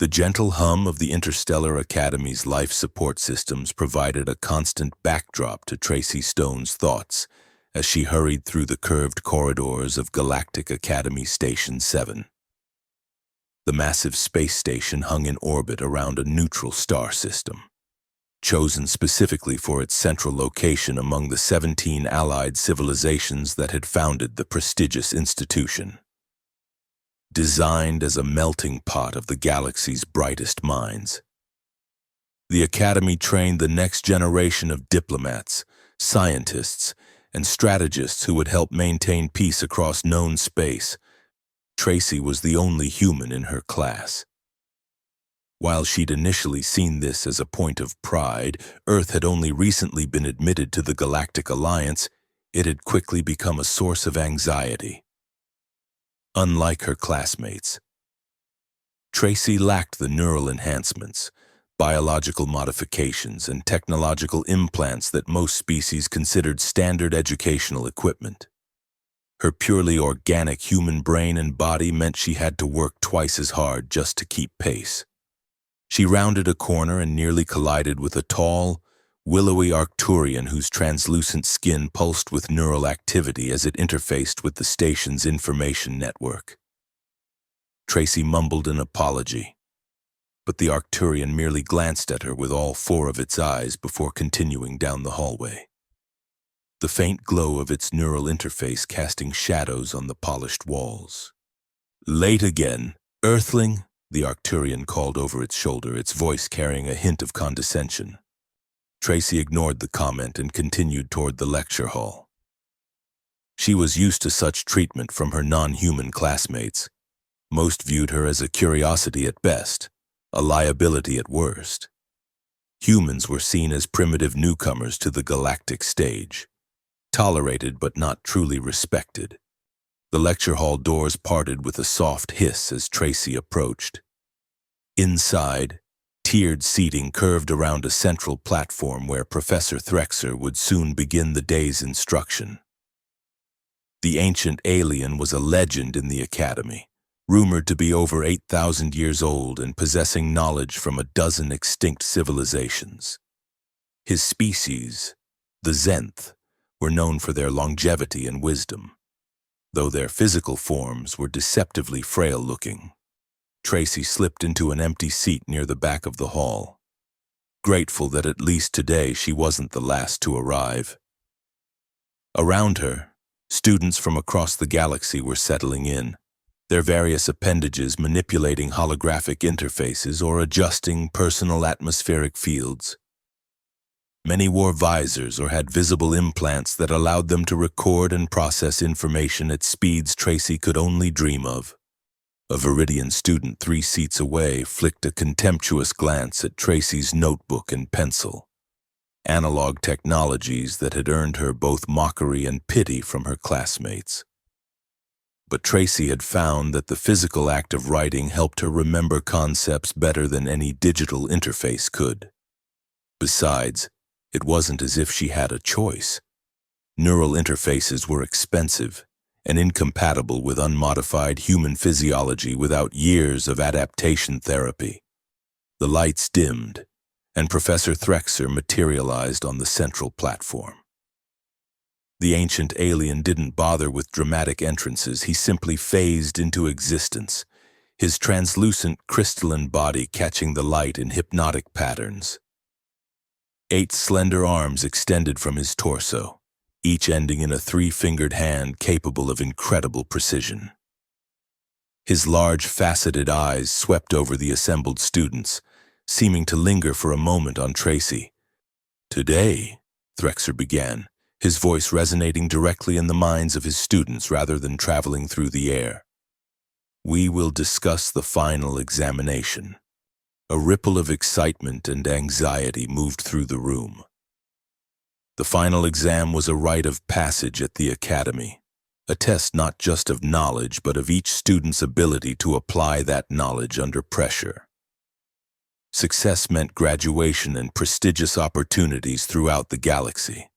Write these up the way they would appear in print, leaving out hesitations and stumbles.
The gentle hum of the Interstellar Academy's life support systems provided a constant backdrop to Tracy Stone's thoughts as she hurried through the curved corridors of Galactic Academy Station 7. The massive space station hung in orbit around a neutral star system, chosen specifically for its central location among the 17 allied civilizations that had founded the prestigious institution. Designed as a melting pot of the galaxy's brightest minds, the Academy trained the next generation of diplomats, scientists, and strategists who would help maintain peace across known space. Tracy was the only human in her class. While she'd initially seen this as a point of pride, Earth had only recently been admitted to the Galactic Alliance. It had quickly become a source of anxiety. Unlike her classmates, Tracy lacked the neural enhancements, biological modifications, and technological implants that most species considered standard educational equipment. Her purely organic human brain and body meant she had to work twice as hard just to keep pace. She rounded a corner and nearly collided with a tall, willowy Arcturian whose translucent skin pulsed with neural activity as it interfaced with the station's information network. Tracy mumbled an apology, but the Arcturian merely glanced at her with all four of its eyes before continuing down the hallway, the faint glow of its neural interface casting shadows on the polished walls. "Late again, Earthling," the Arcturian called over its shoulder, its voice carrying a hint of condescension. Tracy ignored the comment and continued toward the lecture hall. She was used to such treatment from her non-human classmates. Most viewed her as a curiosity at best, a liability at worst. Humans were seen as primitive newcomers to the galactic stage, tolerated but not truly respected. The lecture hall doors parted with a soft hiss as Tracy approached. Inside, tiered seating curved around a central platform where Professor Threxer would soon begin the day's instruction. The ancient alien was a legend in the Academy, rumored to be over 8,000 years old and possessing knowledge from a dozen extinct civilizations. His species, the Zenth, were known for their longevity and wisdom, though their physical forms were deceptively frail-looking. Tracy slipped into an empty seat near the back of the hall, grateful that at least today she wasn't the last to arrive. Around her, students from across the galaxy were settling in, their various appendages manipulating holographic interfaces or adjusting personal atmospheric fields. Many wore visors or had visible implants that allowed them to record and process information at speeds Tracy could only dream of. A Viridian student 3 seats away flicked a contemptuous glance at Tracy's notebook and pencil, analog technologies that had earned her both mockery and pity from her classmates. But Tracy had found that the physical act of writing helped her remember concepts better than any digital interface could. Besides, it wasn't as if she had a choice. Neural interfaces were expensive and incompatible with unmodified human physiology without years of adaptation therapy. The lights dimmed, and Professor Threxer materialized on the central platform. The ancient alien didn't bother with dramatic entrances. He simply phased into existence, his translucent crystalline body catching the light in hypnotic patterns. 8 slender arms extended from his torso, each ending in a 3-fingered hand capable of incredible precision. His large, faceted eyes swept over the assembled students, seeming to linger for a moment on Tracy. "Today," Threxer began, his voice resonating directly in the minds of his students rather than traveling through the air, "we will discuss the final examination." A ripple of excitement and anxiety moved through the room. The final exam was a rite of passage at the Academy, a test not just of knowledge but of each student's ability to apply that knowledge under pressure. Success meant graduation and prestigious opportunities throughout the galaxy.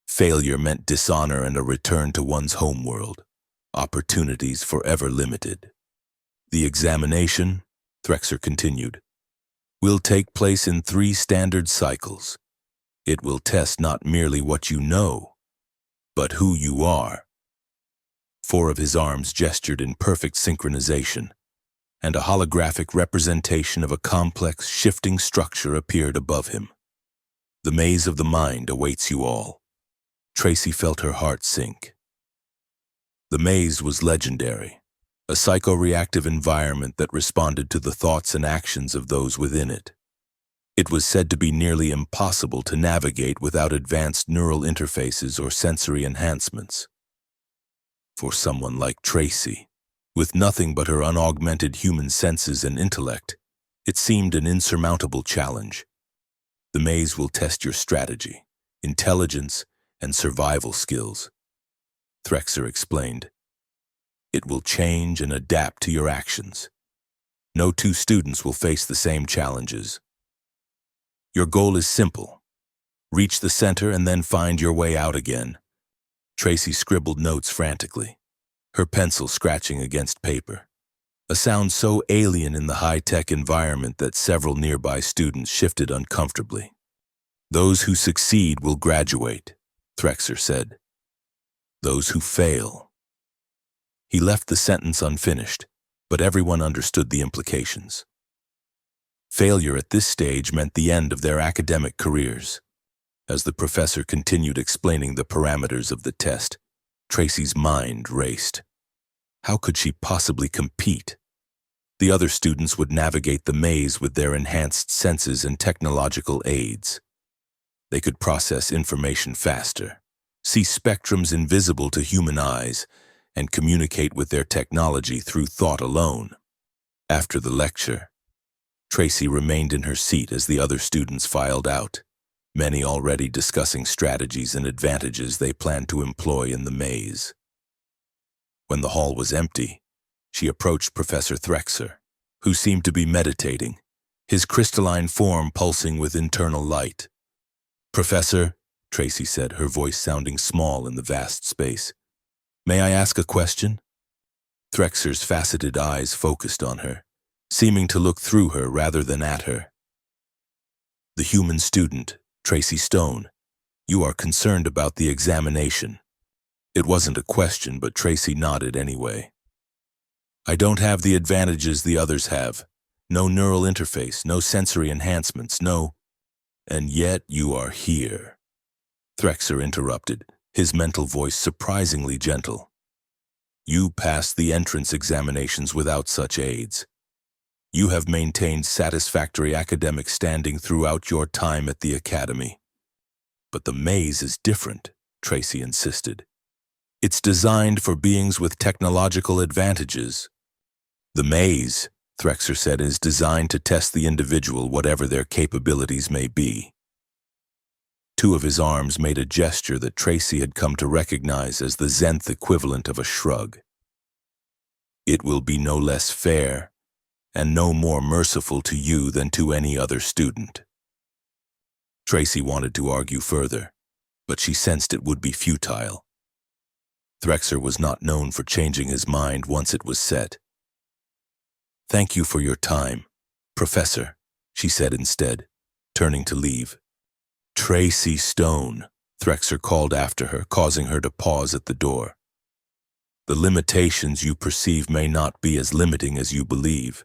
Failure meant dishonor and a return to one's homeworld, opportunities forever limited. The examination, Threxer continued, will take place in 3 standard cycles. It will test not merely what you know, but who you are. 4 of his arms gestured in perfect synchronization, and a holographic representation of a complex, shifting structure appeared above him. The maze of the mind awaits you all. Tracy felt her heart sink. The maze was legendary, a psychoreactive environment that responded to the thoughts and actions of those within it. It was said to be nearly impossible to navigate without advanced neural interfaces or sensory enhancements. For someone like Tracy, with nothing but her unaugmented human senses and intellect, it seemed an insurmountable challenge. The maze will test your strategy, intelligence, and survival skills, Threxer explained. It will change and adapt to your actions. No 2 students will face the same challenges. Your goal is simple. Reach the center and then find your way out again. Tracy scribbled notes frantically, her pencil scratching against paper, a sound so alien in the high-tech environment that several nearby students shifted uncomfortably. Those who succeed will graduate, Threxer said. Those who fail. He left the sentence unfinished, but everyone understood the implications. Failure at this stage meant the end of their academic careers. As the professor continued explaining the parameters of the test, Tracy's mind raced. How could she possibly compete? The other students would navigate the maze with their enhanced senses and technological aids. They could process information faster, see spectrums invisible to human eyes, and communicate with their technology through thought alone. After the lecture, Tracy remained in her seat as the other students filed out, many already discussing strategies and advantages they planned to employ in the maze. When the hall was empty, she approached Professor Threxer, who seemed to be meditating, his crystalline form pulsing with internal light. "Professor," Tracy said, her voice sounding small in the vast space, "may I ask a question?" Threxer's faceted eyes focused on her, seeming to look through her rather than at her. "The human student, Tracy Stone, you are concerned about the examination." It wasn't a question, but Tracy nodded anyway. "I don't have the advantages the others have. No neural interface, no sensory enhancements, no—" "And yet you are here," Threxer interrupted, his mental voice surprisingly gentle. "You passed the entrance examinations without such aids. You have maintained satisfactory academic standing throughout your time at the academy." "But the maze is different," Tracy insisted. "It's designed for beings with technological advantages." "The maze," Threxer said, "is designed to test the individual, whatever their capabilities may be." 2 of his arms made a gesture that Tracy had come to recognize as the Zenth equivalent of a shrug. "It will be no less fair and no more merciful to you than to any other student." Tracy wanted to argue further, but she sensed it would be futile. Threxer was not known for changing his mind once it was set. "Thank you for your time, Professor," she said instead, turning to leave. "Tracy Stone," Threxer called after her, causing her to pause at the door. "The limitations you perceive may not be as limiting as you believe."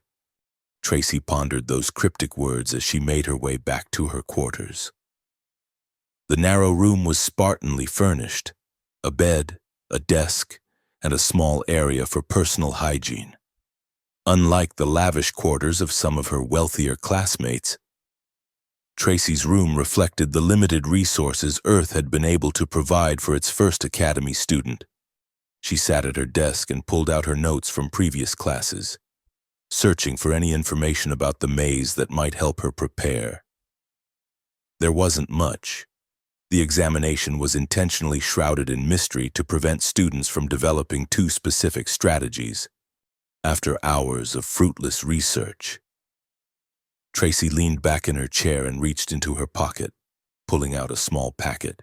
Tracy pondered those cryptic words as she made her way back to her quarters. The narrow room was spartanly furnished, a bed, a desk, and a small area for personal hygiene. Unlike the lavish quarters of some of her wealthier classmates, Tracy's room reflected the limited resources Earth had been able to provide for its first academy student. She sat at her desk and pulled out her notes from previous classes, searching for any information about the maze that might help her prepare. There wasn't much. The examination was intentionally shrouded in mystery to prevent students from developing too specific strategies. After hours of fruitless research, Tracy leaned back in her chair and reached into her pocket, pulling out a small packet.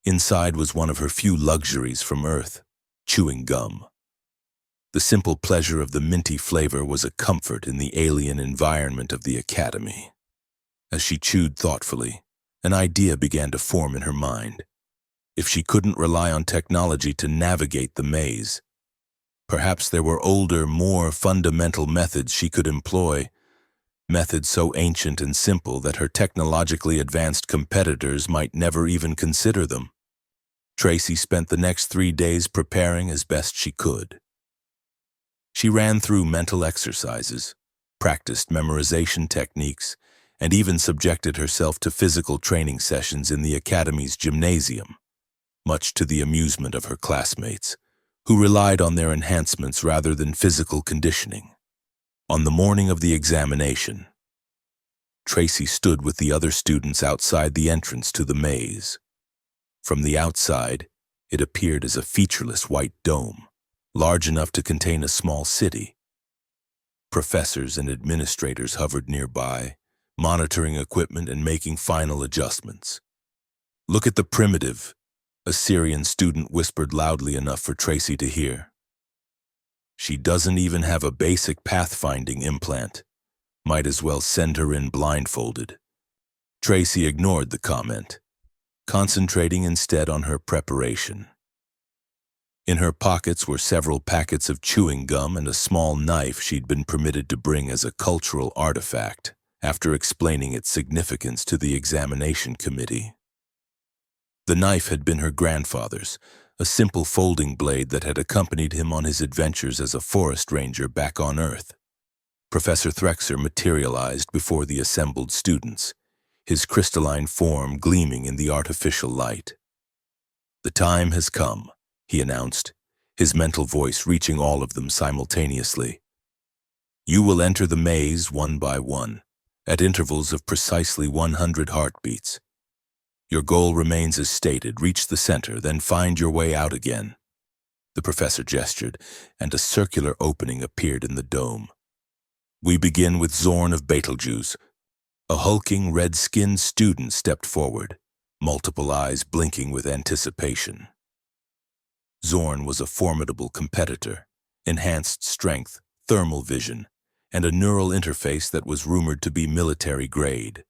Inside was one of her few luxuries from Earth, chewing gum. The simple pleasure of the minty flavor was a comfort in the alien environment of the academy. As she chewed thoughtfully, an idea began to form in her mind. If she couldn't rely on technology to navigate the maze, perhaps there were older, more fundamental methods she could employ, methods so ancient and simple that her technologically advanced competitors might never even consider them. Tracy spent the next 3 days preparing as best she could. She ran through mental exercises, practiced memorization techniques, and even subjected herself to physical training sessions in the academy's gymnasium, much to the amusement of her classmates, who relied on their enhancements rather than physical conditioning. On the morning of the examination, Tracy stood with the other students outside the entrance to the maze. From the outside, it appeared as a featureless white dome, large enough to contain a small city. Professors and administrators hovered nearby, monitoring equipment and making final adjustments. "Look at the primitive," a Syrian student whispered loudly enough for Tracy to hear. "She doesn't even have a basic pathfinding implant. Might as well send her in blindfolded." Tracy ignored the comment, concentrating instead on her preparation. In her pockets were several packets of chewing gum and a small knife she'd been permitted to bring as a cultural artifact, after explaining its significance to the examination committee. The knife had been her grandfather's, a simple folding blade that had accompanied him on his adventures as a forest ranger back on Earth. Professor Threxer materialized before the assembled students, his crystalline form gleaming in the artificial light. "The time has come," he announced, his mental voice reaching all of them simultaneously. "You will enter the maze one by one, at intervals of precisely 100 heartbeats. Your goal remains as stated: reach the center, then find your way out again." The professor gestured, and a circular opening appeared in the dome. "We begin with Zorn of Betelgeuse." A hulking, red-skinned student stepped forward, multiple eyes blinking with anticipation. Zorn was a formidable competitor, enhanced strength, thermal vision, and a neural interface that was rumored to be military grade.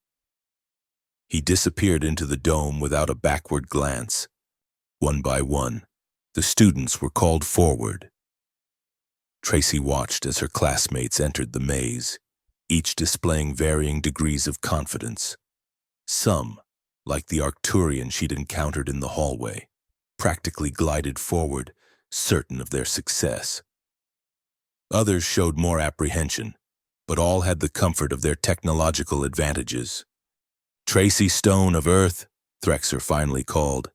He disappeared into the dome without a backward glance. One by one, the students were called forward. Tracy watched as her classmates entered the maze, each displaying varying degrees of confidence. Some, like the Arcturian she'd encountered in the hallway, practically glided forward, certain of their success. Others showed more apprehension, but all had the comfort of their technological advantages. "Tracy Stone of Earth," Threxer finally called.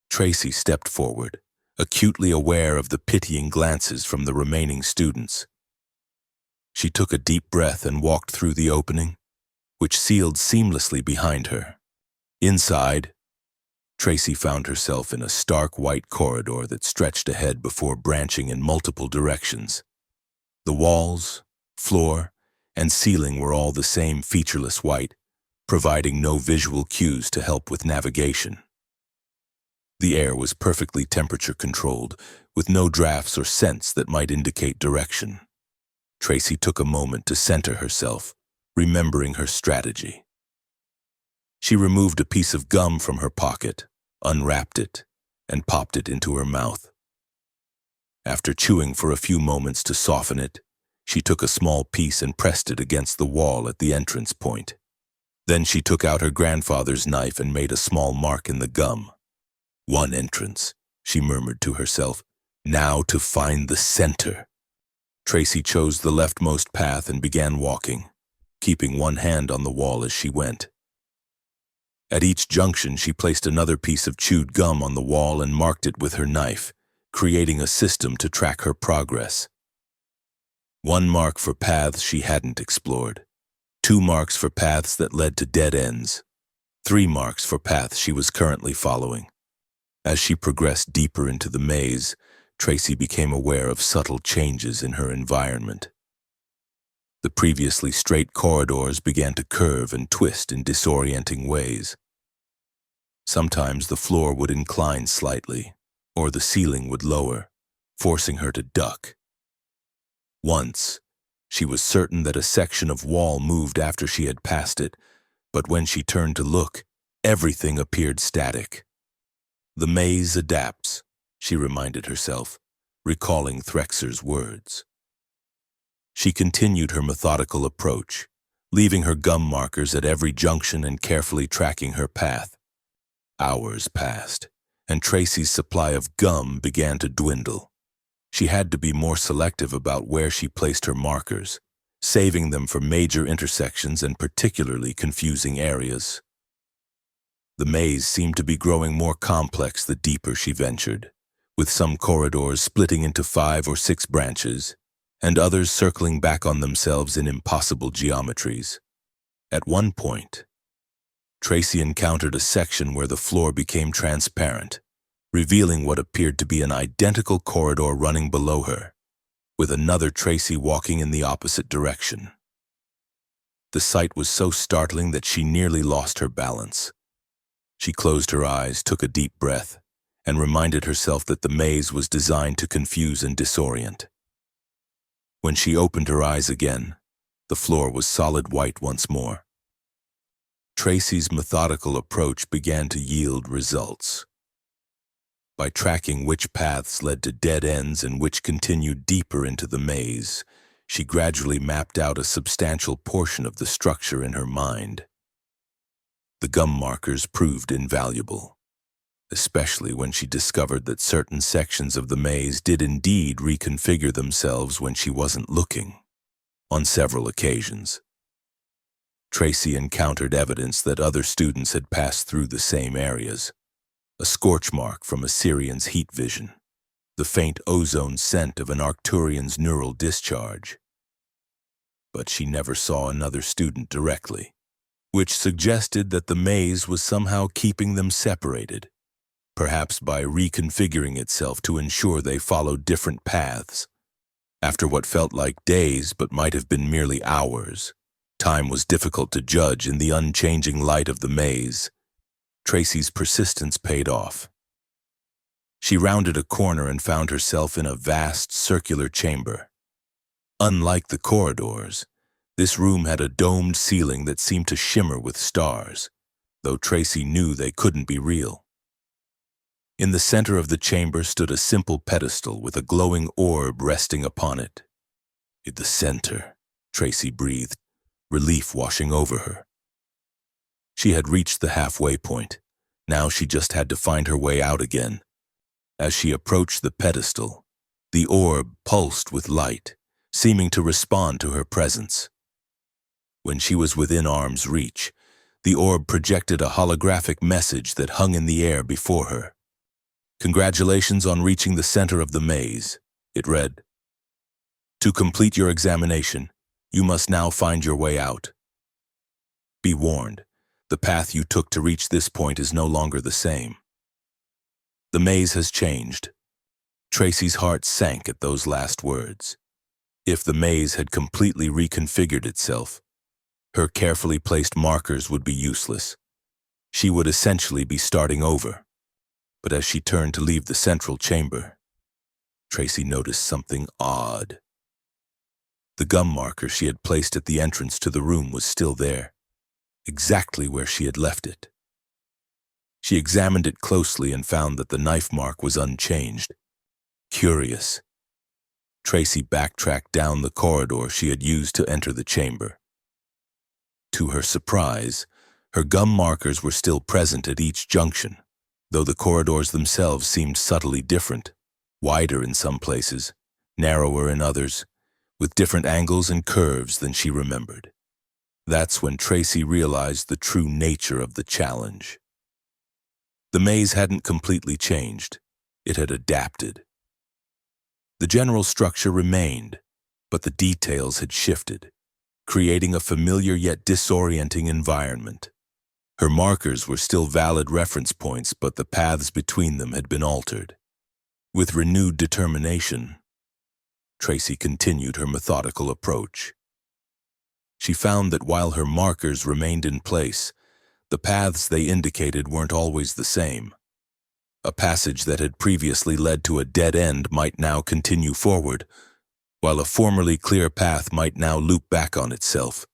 Tracy stepped forward, acutely aware of the pitying glances from the remaining students. She took a deep breath and walked through the opening, which sealed seamlessly behind her. Inside, Tracy found herself in a stark white corridor that stretched ahead before branching in multiple directions. The walls, floor, and ceiling were all the same featureless white, providing no visual cues to help with navigation. The air was perfectly temperature-controlled, with no drafts or scents that might indicate direction. Tracy took a moment to center herself, remembering her strategy. She removed a piece of gum from her pocket, unwrapped it, and popped it into her mouth. After chewing for a few moments to soften it, she took a small piece and pressed it against the wall at the entrance point. Then she took out her grandfather's knife and made a small mark in the gum. "One entrance," she murmured to herself. "Now to find the center." Tracy chose the leftmost path and began walking, keeping one hand on the wall as she went. At each junction, she placed another piece of chewed gum on the wall and marked it with her knife, creating a system to track her progress. 1 mark for paths she hadn't explored, 2 marks for paths that led to dead ends, 3 marks for paths she was currently following. As she progressed deeper into the maze, Tracy became aware of subtle changes in her environment. The previously straight corridors began to curve and twist in disorienting ways. Sometimes the floor would incline slightly, or the ceiling would lower, forcing her to duck. Once, she was certain that a section of wall moved after she had passed it, but when she turned to look, everything appeared static. The maze adapts, she reminded herself, recalling Threxer's words. She continued her methodical approach, leaving her gum markers at every junction and carefully tracking her path. Hours passed, and Tracy's supply of gum began to dwindle. She had to be more selective about where she placed her markers, saving them for major intersections and particularly confusing areas. The maze seemed to be growing more complex the deeper she ventured, with some corridors splitting into 5 or 6 branches, and others circling back on themselves in impossible geometries. At one point, Tracy encountered a section where the floor became transparent, revealing what appeared to be an identical corridor running below her, with another Tracy walking in the opposite direction. The sight was so startling that she nearly lost her balance. She closed her eyes, took a deep breath, and reminded herself that the maze was designed to confuse and disorient. When she opened her eyes again, the floor was solid white once more. Tracy's methodical approach began to yield results. By tracking which paths led to dead ends and which continued deeper into the maze, she gradually mapped out a substantial portion of the structure in her mind. The gum markers proved invaluable, especially when she discovered that certain sections of the maze did indeed reconfigure themselves when she wasn't looking. On several occasions, Tracy encountered evidence that other students had passed through the same areas. A scorch mark from a Syrian's heat vision, the faint ozone scent of an Arcturian's neural discharge. But she never saw another student directly, which suggested that the maze was somehow keeping them separated, perhaps by reconfiguring itself to ensure they followed different paths. After what felt like days but might have been merely hours, time was difficult to judge in the unchanging light of the maze. Tracy's persistence paid off. She rounded a corner and found herself in a vast circular chamber. Unlike the corridors, this room had a domed ceiling that seemed to shimmer with stars, though Tracy knew they couldn't be real. In the center of the chamber stood a simple pedestal with a glowing orb resting upon it. In the center, Tracy breathed, relief washing over her. She had reached the halfway point. Now she just had to find her way out again. As she approached the pedestal, the orb pulsed with light, seeming to respond to her presence. When she was within arm's reach, the orb projected a holographic message that hung in the air before her. "Congratulations on reaching the center of the maze," it read. "To complete your examination, you must now find your way out. Be warned, the path you took to reach this point is no longer the same." The maze has changed. Tracy's heart sank at those last words. If the maze had completely reconfigured itself, her carefully placed markers would be useless. She would essentially be starting over. But as she turned to leave the central chamber, Tracy noticed something odd. The gum marker she had placed at the entrance to the room was still there, exactly where she had left it. She examined it closely and found that the knife mark was unchanged. Curious, Tracy backtracked down the corridor she had used to enter the chamber. To her surprise, her gum markers were still present at each junction, though the corridors themselves seemed subtly different, wider in some places, narrower in others, with different angles and curves than she remembered. That's when Tracy realized the true nature of the challenge. The maze hadn't completely changed. It had adapted. The general structure remained, but the details had shifted, creating a familiar yet disorienting environment. Her markers were still valid reference points, but the paths between them had been altered. With renewed determination, Tracy continued her methodical approach. She found that while her markers remained in place, the paths they indicated weren't always the same. A passage that had previously led to a dead end might now continue forward, while a formerly clear path might now loop back on itself.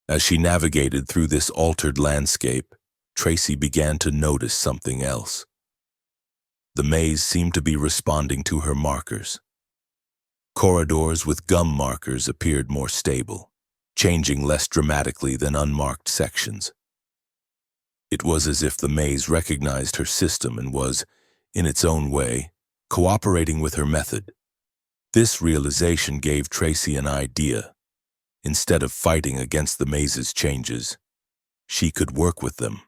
As she navigated through this altered landscape, Tracy began to notice something else. The maze seemed to be responding to her markers. Corridors with gum markers appeared more stable, changing less dramatically than unmarked sections. It was as if the maze recognized her system and was, in its own way, cooperating with her method. This realization gave Tracy an idea. Instead of fighting against the maze's changes, she could work with them.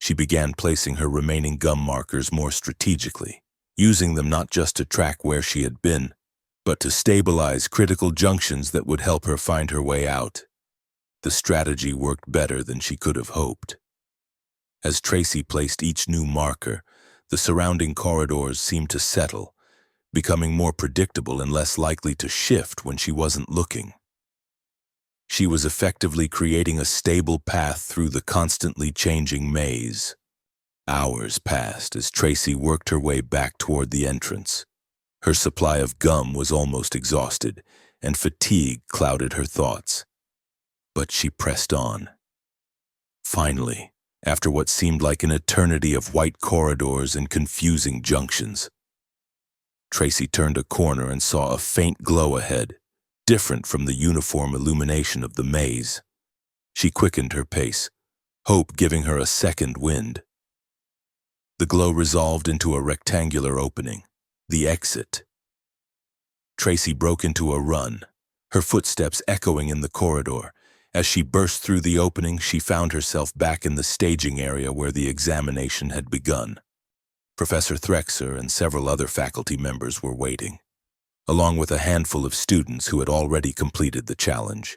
She began placing her remaining gum markers more strategically, using them not just to track where she had been, but to stabilize critical junctions that would help her find her way out. The strategy worked better than she could have hoped. As Tracy placed each new marker, the surrounding corridors seemed to settle, becoming more predictable and less likely to shift when she wasn't looking. She was effectively creating a stable path through the constantly changing maze. Hours passed as Tracy worked her way back toward the entrance. Her supply of gum was almost exhausted, and fatigue clouded her thoughts. But she pressed on. Finally, after what seemed like an eternity of white corridors and confusing junctions, Tracy turned a corner and saw a faint glow ahead, different from the uniform illumination of the maze. She quickened her pace, hope giving her a second wind. The glow resolved into a rectangular opening, the exit. Tracy broke into a run, her footsteps echoing in the corridor. As she burst through the opening, she found herself back in the staging area where the examination had begun. Professor Threxer and several other faculty members were waiting, along with a handful of students who had already completed the challenge.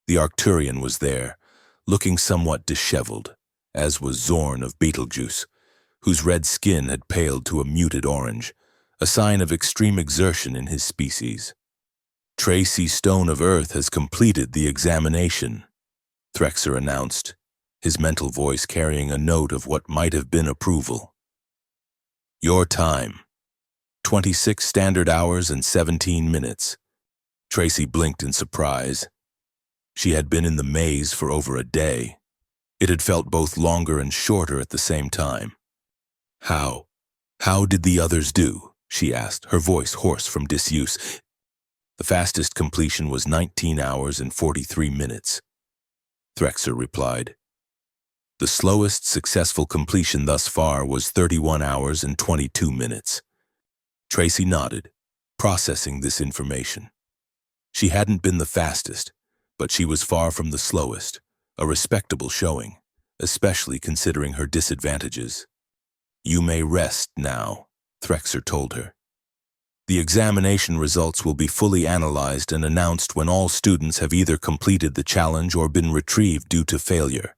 The Arcturian was there, looking somewhat disheveled, as was Zorn of Betelgeuse, whose red skin had paled to a muted orange, a sign of extreme exertion in his species. "Tracy Stone of Earth has completed the examination," Threxer announced, his mental voice carrying a note of what might have been approval. "Your time. 26 standard hours and 17 minutes. Tracy blinked in surprise. She had been in the maze for over a day. It had felt both longer and shorter at the same time. How did the others do?" she asked, her voice hoarse from disuse. "The fastest completion was 19 hours and 43 minutes. Threxer replied. "The slowest successful completion thus far was 31 hours and 22 minutes. Tracy nodded, processing this information. She hadn't been the fastest, but she was far from the slowest, a respectable showing, especially considering her disadvantages. "You may rest now," Threxer told her. "The examination results will be fully analyzed and announced when all students have either completed the challenge or been retrieved due to failure."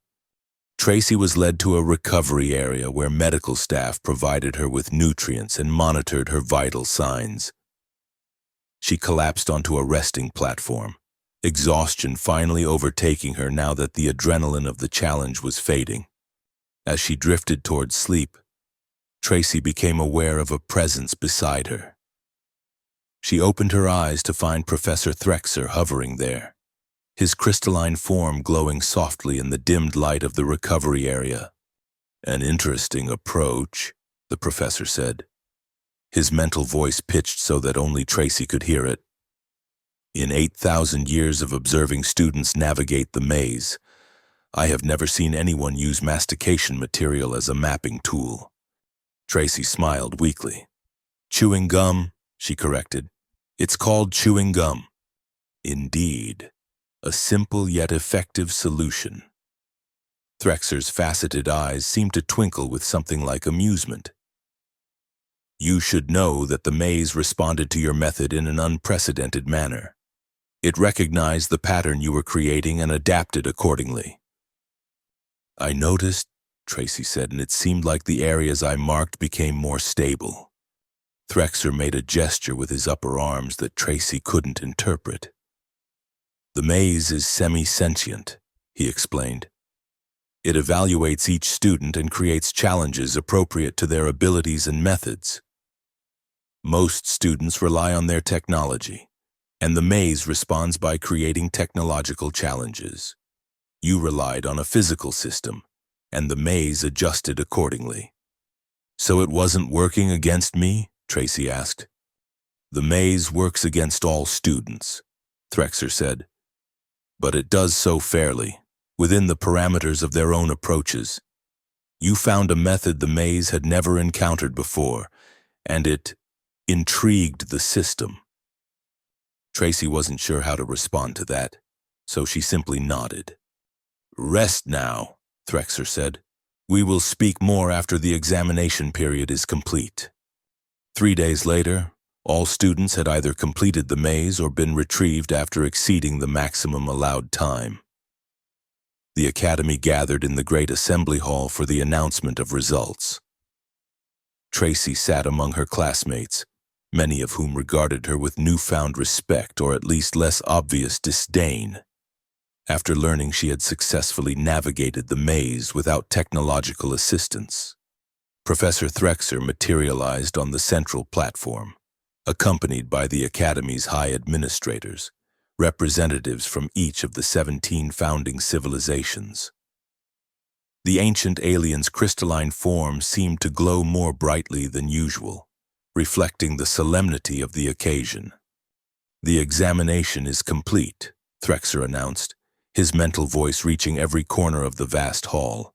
Tracy was led to a recovery area where medical staff provided her with nutrients and monitored her vital signs. She collapsed onto a resting platform, exhaustion finally overtaking her now that the adrenaline of the challenge was fading. As she drifted towards sleep, Tracy became aware of a presence beside her. She opened her eyes to find Professor Threxer hovering there, his crystalline form glowing softly in the dimmed light of the recovery area. "An interesting approach," the professor said, his mental voice pitched so that only Tracy could hear it. "In 8,000 years of observing students navigate the maze, I have never seen anyone use mastication material as a mapping tool." Tracy smiled weakly. "Chewing gum," she corrected. "It's called chewing gum." "Indeed. A simple yet effective solution." Threxer's faceted eyes seemed to twinkle with something like amusement. "You should know that the maze responded to your method in an unprecedented manner. It recognized the pattern you were creating and adapted accordingly." "I noticed," Tracy said, "and it seemed like the areas I marked became more stable." Threxer made a gesture with his upper arms that Tracy couldn't interpret. "The maze is semi-sentient," he explained. "It evaluates each student and creates challenges appropriate to their abilities and methods." Most students rely on their technology, and the maze responds by creating technological challenges. You relied on a physical system, and the maze adjusted accordingly. So it wasn't working against me? Tracy asked. The maze works against all students, Threxer said, but it does so fairly, within the parameters of their own approaches. You found a method the maze had never encountered before, and it intrigued the system. Tracy wasn't sure how to respond to that, so she simply nodded. Rest now, Threxer said. We will speak more after the examination period is complete. 3 days later, all students had either completed the maze or been retrieved after exceeding the maximum allowed time. The academy gathered in the great assembly hall for the announcement of results. Tracy sat among her classmates, many of whom regarded her with newfound respect or at least less obvious disdain. After learning she had successfully navigated the maze without technological assistance, Professor Threxer materialized on the central platform, accompanied by the Academy's high administrators, representatives from each of the 17 founding civilizations. The ancient alien's crystalline form seemed to glow more brightly than usual, reflecting the solemnity of the occasion. The examination is complete, Threxer announced, his mental voice reaching every corner of the vast hall.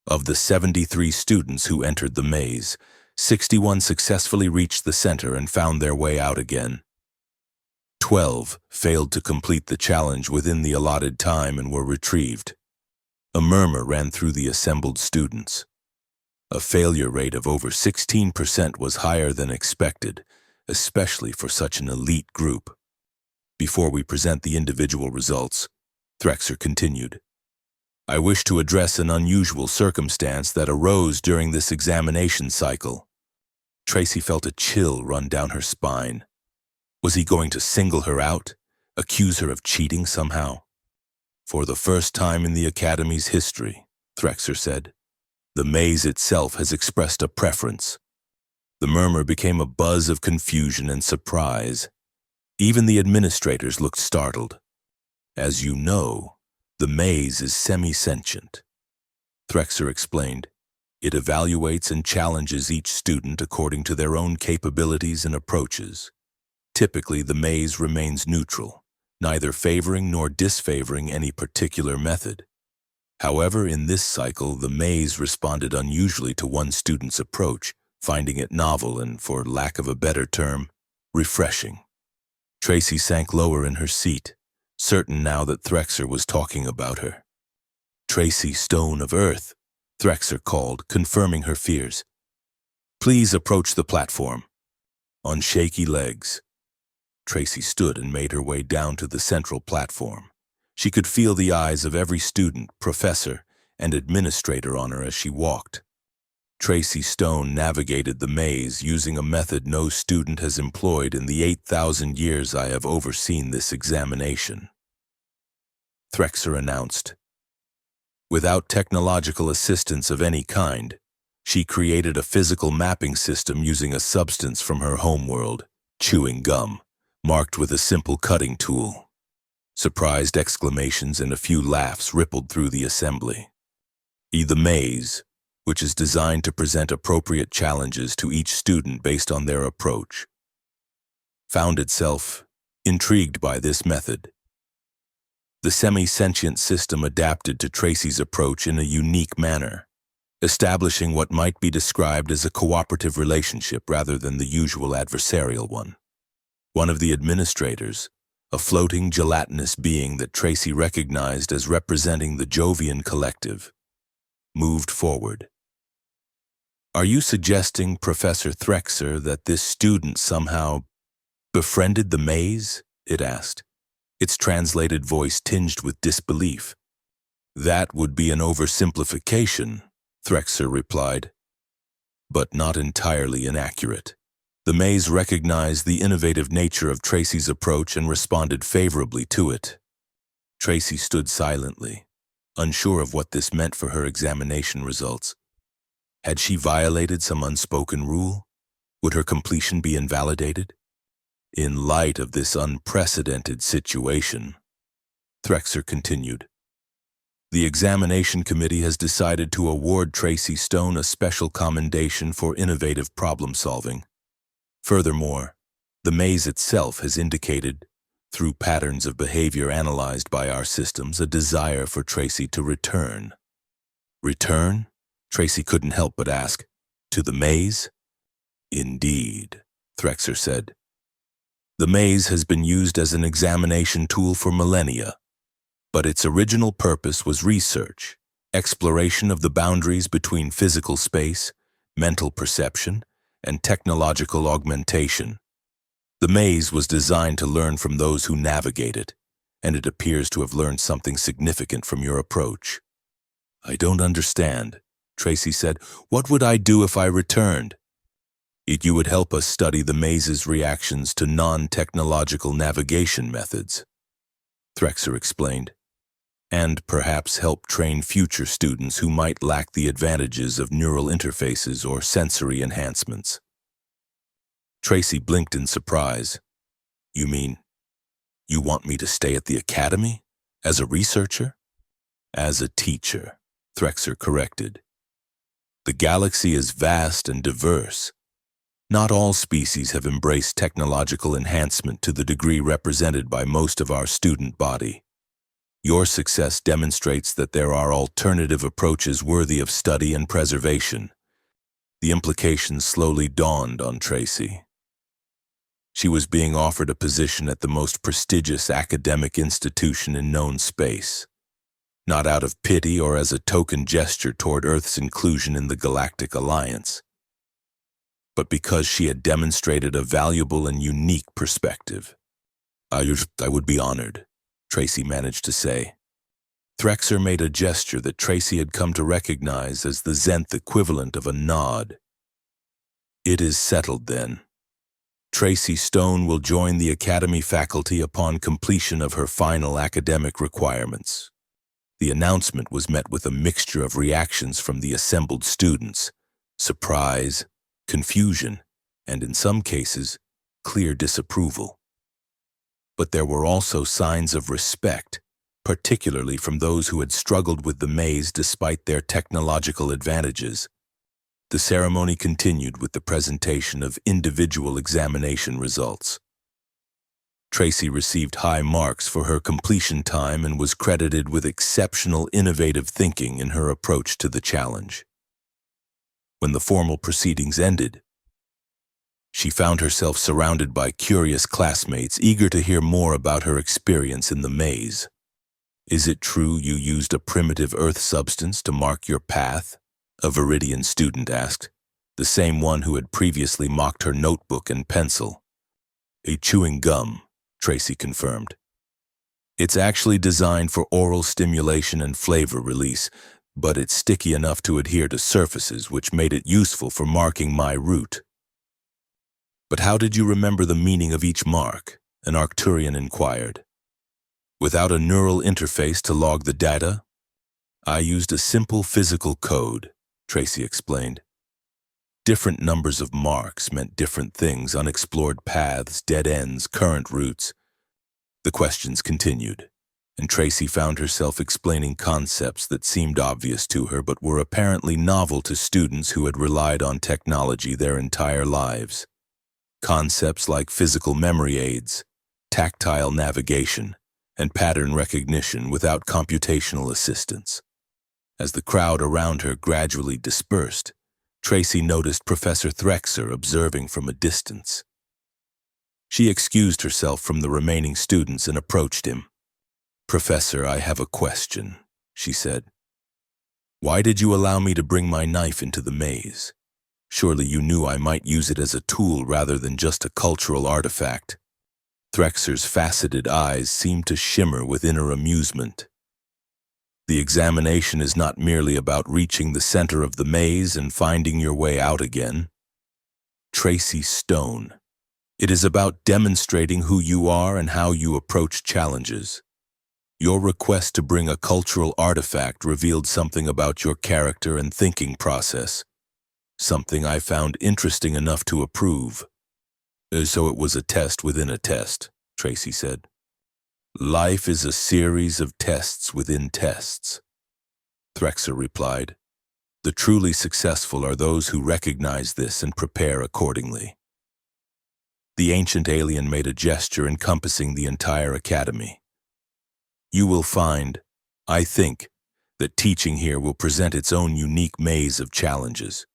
Of the 73 students who entered the maze, 61 successfully reached the center and found their way out again. 12 failed to complete the challenge within the allotted time and were retrieved. A murmur ran through the assembled students. A failure rate of over 16% was higher than expected, especially for such an elite group. Before we present the individual results, Threxer continued, I wish to address an unusual circumstance that arose during this examination cycle. Tracy felt a chill run down her spine. Was he going to single her out, accuse her of cheating somehow? For the first time in the Academy's history, Threxer said, the maze itself has expressed a preference. The murmur became a buzz of confusion and surprise. Even the administrators looked startled. As you know, the maze is semi-sentient. Threxer explained, it evaluates and challenges each student according to their own capabilities and approaches. Typically, the maze remains neutral, neither favoring nor disfavoring any particular method. However, in this cycle, the maze responded unusually to one student's approach, finding it novel and, for lack of a better term, refreshing. Tracy sank lower in her seat, certain now that Threxer was talking about her. Tracy Stone of Earth, Threxer called, confirming her fears. Please approach the platform. On shaky legs. Tracy stood and made her way down to the central platform. She could feel the eyes of every student, professor, and administrator on her as she walked. Tracy Stone navigated the maze using a method no student has employed in the 8,000 years I have overseen this examination. Threxer announced. Without technological assistance of any kind, she created a physical mapping system using a substance from her homeworld, chewing gum, marked with a simple cutting tool. Surprised exclamations and a few laughs rippled through the assembly. The maze, which is designed to present appropriate challenges to each student based on their approach, found itself intrigued by this method. The semi-sentient system adapted to Tracy's approach in a unique manner, establishing what might be described as a cooperative relationship rather than the usual adversarial one. One of the administrators, a floating gelatinous being that Tracy recognized as representing the Jovian collective, moved forward. Are you suggesting, Professor Threxer, that this student somehow befriended the maze? It asked, its translated voice tinged with disbelief. That would be an oversimplification, Threxer replied, but not entirely inaccurate. The maze recognized the innovative nature of Tracy's approach and responded favorably to it. Tracy stood silently, unsure of what this meant for her examination results. Had she violated some unspoken rule? Would her completion be invalidated? In light of this unprecedented situation, Threxer continued, the examination committee has decided to award Tracy Stone a special commendation for innovative problem-solving. Furthermore, the maze itself has indicated, through patterns of behavior analyzed by our systems, a desire for Tracy to return. Return? Tracy couldn't help but ask. To the maze? Indeed, Threxer said. The maze has been used as an examination tool for millennia, but its original purpose was research, exploration of the boundaries between physical space, mental perception, and technological augmentation. The maze was designed to learn from those who navigate it, and it appears to have learned something significant from your approach. I don't understand, Tracy said. What would I do if I returned? You would help us study the maze's reactions to non-technological navigation methods, Threxer explained, and perhaps help train future students who might lack the advantages of neural interfaces or sensory enhancements. Tracy blinked in surprise. You mean, you want me to stay at the academy? As a researcher? As a teacher, Threxer corrected. The galaxy is vast and diverse. Not all species have embraced technological enhancement to the degree represented by most of our student body. Your success demonstrates that there are alternative approaches worthy of study and preservation. The implications slowly dawned on Tracy. She was being offered a position at the most prestigious academic institution in known space, not out of pity or as a token gesture toward Earth's inclusion in the Galactic Alliance, but because she had demonstrated a valuable and unique perspective. I would be honored, Tracy managed to say. Threxer made a gesture that Tracy had come to recognize as the Zenth equivalent of a nod. It is settled then. Tracy Stone will join the Academy faculty upon completion of her final academic requirements. The announcement was met with a mixture of reactions from the assembled students: surprise, confusion, and in some cases, clear disapproval. But there were also signs of respect, particularly from those who had struggled with the maze despite their technological advantages. The ceremony continued with the presentation of individual examination results. Tracy received high marks for her completion time and was credited with exceptional innovative thinking in her approach to the challenge. When the formal proceedings ended, she found herself surrounded by curious classmates eager to hear more about her experience in the maze. Is it true you used a primitive Earth substance to mark your path? A Viridian student asked, the same one who had previously mocked her notebook and pencil. A chewing gum, Tracy confirmed. It's actually designed for oral stimulation and flavor release, but it's sticky enough to adhere to surfaces, which made it useful for marking my route. But how did you remember the meaning of each mark? An Arcturian inquired. Without a neural interface to log the data, I used a simple physical code, Tracy explained. Different numbers of marks meant different things: unexplored paths, dead ends, current routes. The questions continued, and Tracy found herself explaining concepts that seemed obvious to her but were apparently novel to students who had relied on technology their entire lives. Concepts like physical memory aids, tactile navigation, and pattern recognition without computational assistance. As the crowd around her gradually dispersed, Tracy noticed Professor Threxer observing from a distance. She excused herself from the remaining students and approached him. Professor, I have a question, she said. Why did you allow me to bring my knife into the maze? Surely you knew I might use it as a tool rather than just a cultural artifact. Threxer's faceted eyes seemed to shimmer with inner amusement. The examination is not merely about reaching the center of the maze and finding your way out again. Tracy Stone. It is about demonstrating who you are and how you approach challenges. Your request to bring a cultural artifact revealed something about your character and thinking process. something I found interesting enough to approve. So it was a test within a test, Tracy said. Life is a series of tests within tests, Threxer replied. The truly successful are those who recognize this and prepare accordingly. The ancient alien made a gesture encompassing the entire academy. You will find, I think, that teaching here will present its own unique maze of challenges.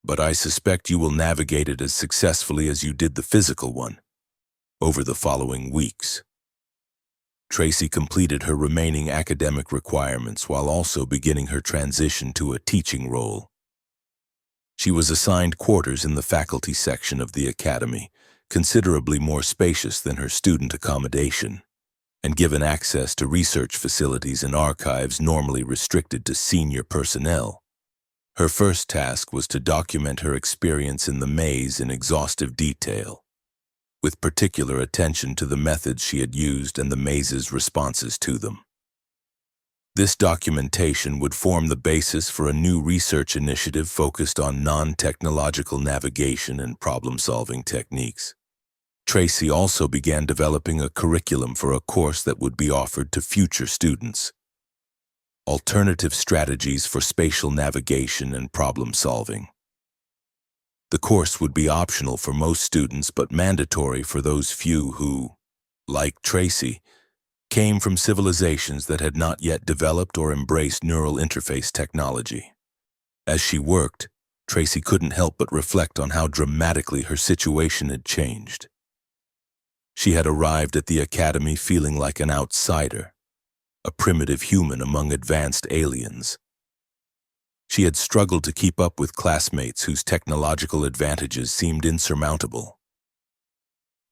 But I suspect you will navigate it as successfully as you did the physical one, over the following weeks. Tracy completed her remaining academic requirements while also beginning her transition to a teaching role. She was assigned quarters in the faculty section of the academy, considerably more spacious than her student accommodation, and given access to research facilities and archives normally restricted to senior personnel. Her first task was to document her experience in the maze in exhaustive detail, with particular attention to the methods she had used and the maze's responses to them. This documentation would form the basis for a new research initiative focused on non-technological navigation and problem-solving techniques. Tracy also began developing a curriculum for a course that would be offered to future students. Alternative Strategies for Spatial Navigation and Problem-Solving. The course would be optional for most students but mandatory for those few who, like Tracy, came from civilizations that had not yet developed or embraced neural interface technology. As she worked, Tracy couldn't help but reflect on how dramatically her situation had changed. She had arrived at the academy feeling like an outsider, a primitive human among advanced aliens. She had struggled to keep up with classmates whose technological advantages seemed insurmountable.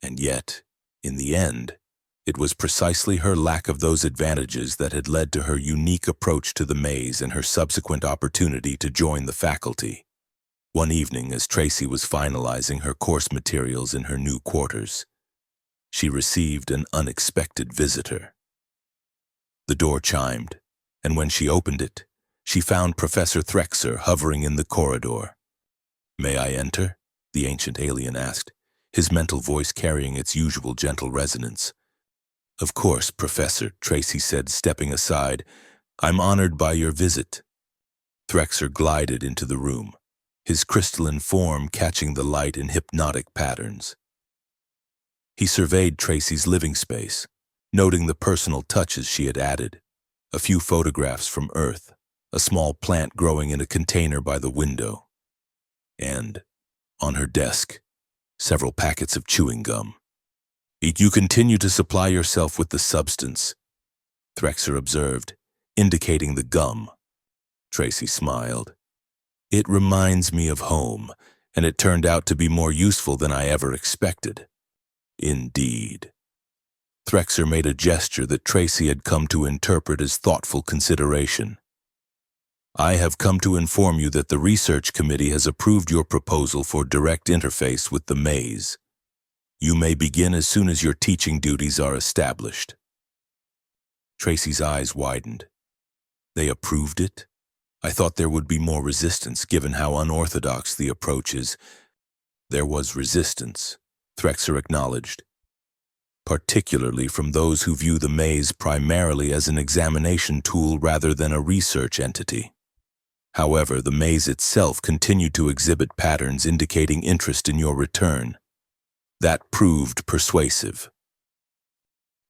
And yet, in the end, it was precisely her lack of those advantages that had led to her unique approach to the maze and her subsequent opportunity to join the faculty. One evening, as Tracy was finalizing her course materials in her new quarters, she received an unexpected visitor. The door chimed, and when she opened it, she found Professor Threxer hovering in the corridor. "May I enter?" the ancient alien asked, his mental voice carrying its usual gentle resonance. "Of course, Professor," Tracy said, stepping aside. "I'm honored by your visit." Threxer glided into the room, his crystalline form catching the light in hypnotic patterns. He surveyed Tracy's living space, noting the personal touches she had added: a few photographs from Earth, a small plant growing in a container by the window, and, on her desk, several packets of chewing gum. "You continue to supply yourself with the substance," Threxer observed, indicating the gum. Tracy smiled. "It reminds me of home, and it turned out to be more useful than I ever expected." "Indeed." Threxer made a gesture that Tracy had come to interpret as thoughtful consideration. "I have come to inform you that the research committee has approved your proposal for direct interface with the maze. You may begin as soon as your teaching duties are established." Tracy's eyes widened. "They approved it? I thought there would be more resistance given how unorthodox the approach is." "There was resistance," Threxer acknowledged, "particularly from those who view the maze primarily as an examination tool rather than a research entity. However, the maze itself continued to exhibit patterns indicating interest in your return. That proved persuasive.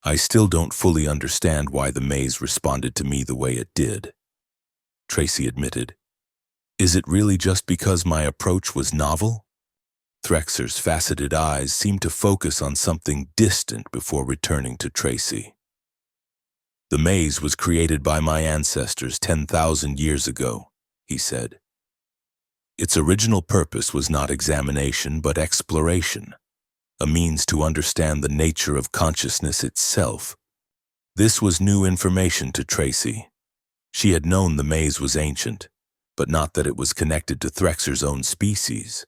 I still don't fully understand why the maze responded to me the way it did," Tracy admitted. "Is it really just because my approach was novel?" Threxer's faceted eyes seemed to focus on something distant before returning to Tracy. "The maze was created by my ancestors 10,000 years ago," he said. "Its original purpose was not examination but exploration, a means to understand the nature of consciousness itself." This was new information to Tracy. She had known the maze was ancient, but not that it was connected to Threxer's own species.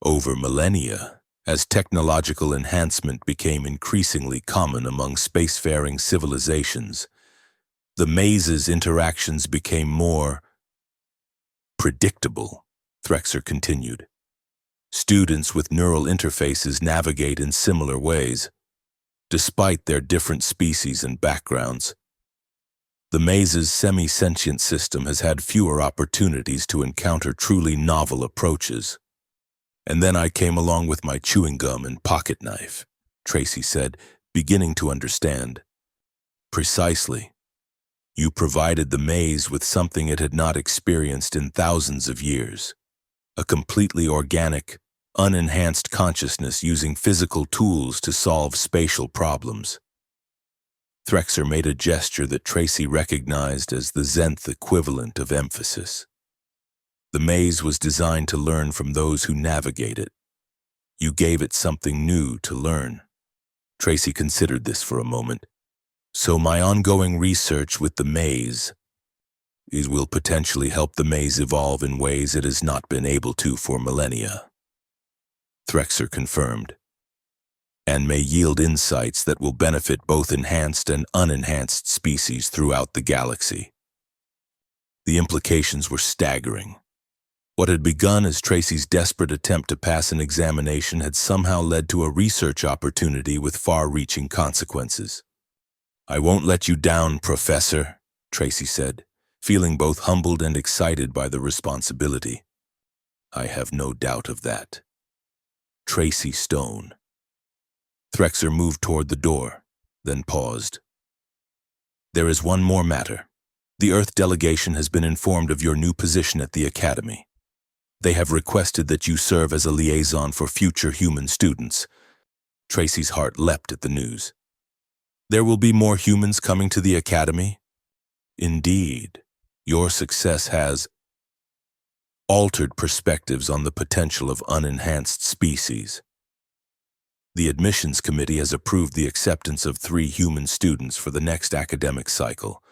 Over millennia, as technological enhancement became increasingly common among spacefaring civilizations, the maze's interactions became more predictable, Threxer continued. Students with neural interfaces navigate in similar ways, despite their different species and backgrounds. The maze's semi-sentient system has had fewer opportunities to encounter truly novel approaches. And then I came along with my chewing gum and pocket knife, Tracy said, beginning to understand. Precisely. You provided the maze with something it had not experienced in thousands of years. A completely organic, unenhanced consciousness using physical tools to solve spatial problems. Threxer made a gesture that Tracy recognized as the Zenth equivalent of emphasis. The maze was designed to learn from those who navigate it. You gave it something new to learn. Tracy considered this for a moment. So my ongoing research with the maze will potentially help the maze evolve in ways it has not been able to for millennia. Threxer confirmed. And may yield insights that will benefit both enhanced and unenhanced species throughout the galaxy. The implications were staggering. What had begun as Tracy's desperate attempt to pass an examination had somehow led to a research opportunity with far-reaching consequences. I won't let you down, Professor, Tracy said, feeling both humbled and excited by the responsibility. I have no doubt of that. Tracy Stone. Threxer moved toward the door, then paused. There is one more matter. The Earth delegation has been informed of your new position at the Academy. They have requested that you serve as a liaison for future human students. Tracy's heart leapt at the news. There will be more humans coming to the Academy? Indeed, your success has altered perspectives on the potential of unenhanced species. The admissions committee has approved the acceptance of 3 human students for the next academic cycle.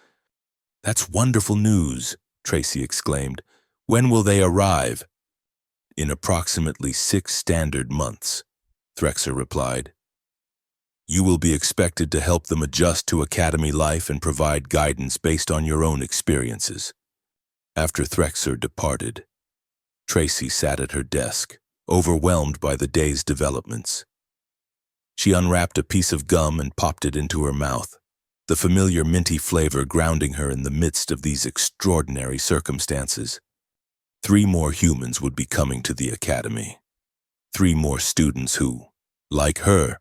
That's wonderful news, Tracy exclaimed. When will they arrive? In approximately 6 standard months, Threxer replied. You will be expected to help them adjust to Academy life and provide guidance based on your own experiences. After Threxer departed, Tracy sat at her desk, overwhelmed by the day's developments. She unwrapped a piece of gum and popped it into her mouth, the familiar minty flavor grounding her in the midst of these extraordinary circumstances. 3 more humans would be coming to the Academy. 3 more students who, like her,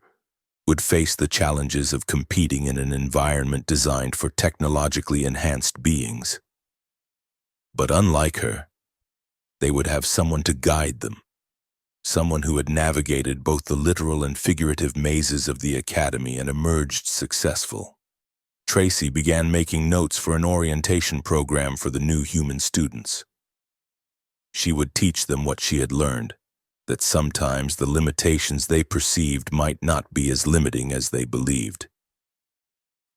would face the challenges of competing in an environment designed for technologically enhanced beings. But unlike her, they would have someone to guide them, someone who had navigated both the literal and figurative mazes of the Academy and emerged successful. Tracy began making notes for an orientation program for the new human students. She would teach them what she had learned, that sometimes the limitations they perceived might not be as limiting as they believed.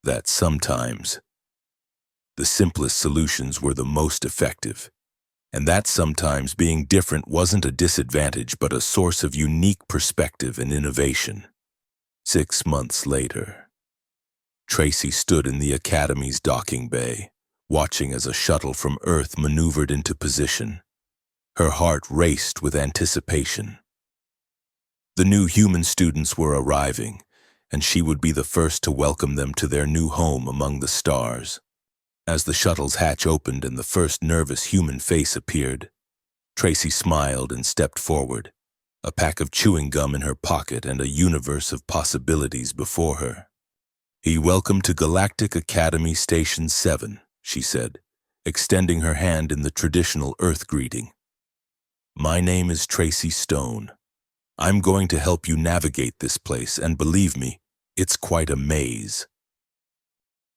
That sometimes the simplest solutions were the most effective, and that sometimes being different wasn't a disadvantage but a source of unique perspective and innovation. 6 months later, Tracy stood in the Academy's docking bay, watching as a shuttle from Earth maneuvered into position. Her heart raced with anticipation. The new human students were arriving, and she would be the first to welcome them to their new home among the stars. As the shuttle's hatch opened and the first nervous human face appeared, Tracy smiled and stepped forward, a pack of chewing gum in her pocket and a universe of possibilities before her. Welcome to Galactic Academy Station 7, she said, extending her hand in the traditional Earth greeting. My name is Tracy Stone. I'm going to help you navigate this place, and believe me, it's quite a maze.